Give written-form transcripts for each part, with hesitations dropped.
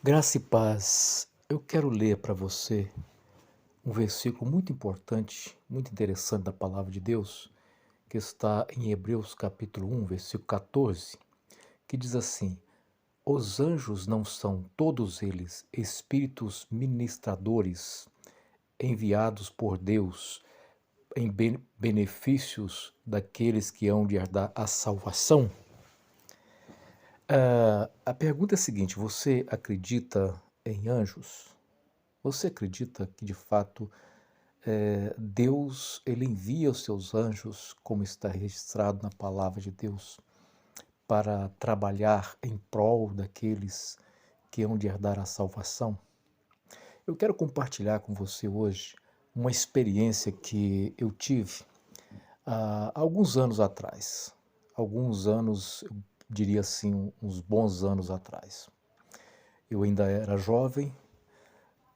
Graça e paz. Eu quero ler para você um versículo muito importante, muito interessante da palavra de Deus, que está em Hebreus capítulo 1, versículo 14, que diz assim: Os anjos não são todos eles espíritos ministradores enviados por Deus em benefícios daqueles que hão de herdar a salvação? A pergunta é a seguinte: você acredita em anjos? Você acredita que de fato Deus ele envia os seus anjos, como está registrado na palavra de Deus, para trabalhar em prol daqueles que hão de herdar a salvação? Eu quero compartilhar com você hoje uma experiência que eu tive há alguns anos atrás. Alguns anos, eu diria assim, uns bons anos atrás. Eu ainda era jovem,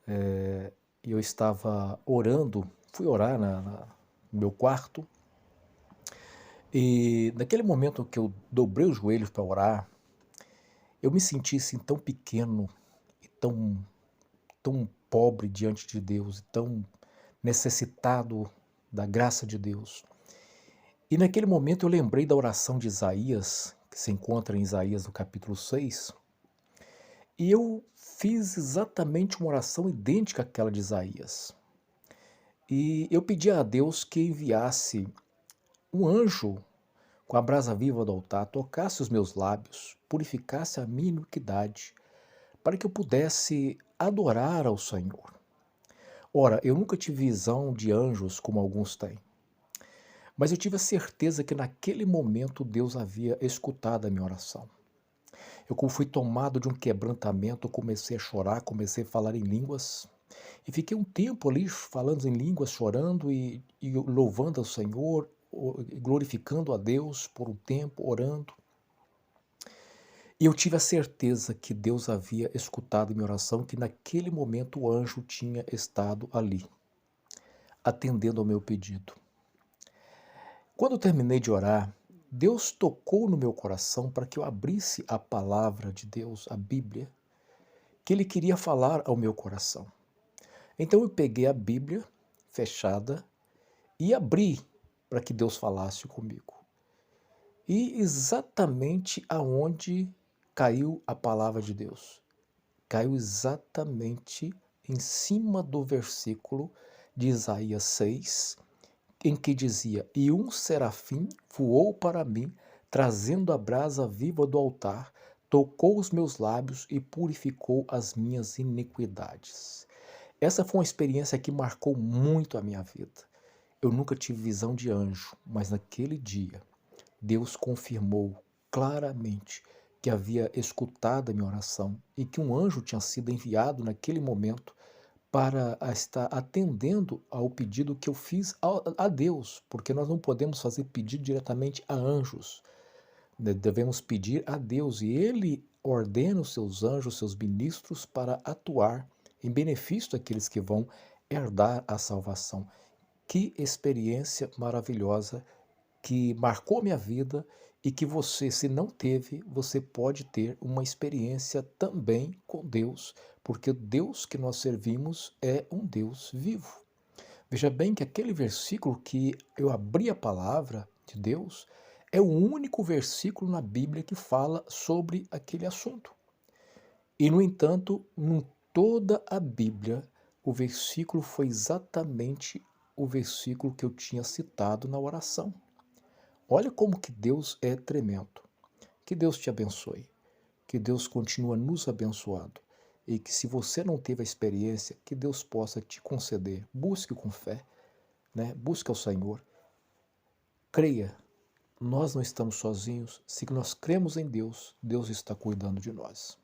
e eu estava orando, fui orar no meu quarto, e naquele momento que eu dobrei os joelhos para orar, eu me senti assim tão pequeno e tão pobre diante de Deus, tão necessitado da graça de Deus. E naquele momento eu lembrei da oração de Isaías, que se encontra em Isaías no capítulo 6, e eu fiz exatamente uma oração idêntica àquela de Isaías. E eu pedi a Deus que enviasse um anjo com a brasa viva do altar, tocasse os meus lábios, purificasse a minha iniquidade, para que eu pudesse adorar ao Senhor. Ora, eu nunca tive visão de anjos como alguns têm, mas eu tive a certeza que naquele momento Deus havia escutado a minha oração. Eu, como fui tomado de um quebrantamento, comecei a chorar, comecei a falar em línguas, e fiquei um tempo ali falando em línguas, chorando e louvando ao Senhor, glorificando a Deus por um tempo, orando. E eu tive a certeza que Deus havia escutado minha oração, que naquele momento o anjo tinha estado ali, atendendo ao meu pedido. Quando eu terminei de orar, Deus tocou no meu coração para que eu abrisse a palavra de Deus, a Bíblia, que Ele queria falar ao meu coração. Então eu peguei a Bíblia fechada e abri para que Deus falasse comigo. E exatamente aonde caiu a palavra de Deus? Caiu exatamente em cima do versículo de Isaías 6, em que dizia: E um serafim voou para mim, trazendo a brasa viva do altar, tocou os meus lábios e purificou as minhas iniquidades. Essa foi uma experiência que marcou muito a minha vida. Eu nunca tive visão de anjo, mas naquele dia Deus confirmou claramente que havia escutado a minha oração e que um anjo tinha sido enviado naquele momento para estar atendendo ao pedido que eu fiz a Deus, porque nós não podemos fazer pedido diretamente a anjos, né? Devemos pedir a Deus e Ele ordena os seus anjos, seus ministros, para atuar em benefício daqueles que vão herdar a salvação. Que experiência maravilhosa que marcou minha vida e que você, se não teve, você pode ter uma experiência também com Deus, porque o Deus que nós servimos é um Deus vivo. Veja bem que aquele versículo que eu abri a palavra de Deus é o único versículo na Bíblia que fala sobre aquele assunto. E, no entanto, em toda a Bíblia, o versículo foi exatamente o versículo que eu tinha citado na oração. Olha como que Deus é tremendo. Que Deus te abençoe. Que Deus continue nos abençoando. E que, se você não teve a experiência, que Deus possa te conceder. Busque com fé, né? Busque ao Senhor. Creia. Nós não estamos sozinhos. Se nós cremos em Deus, Deus está cuidando de nós.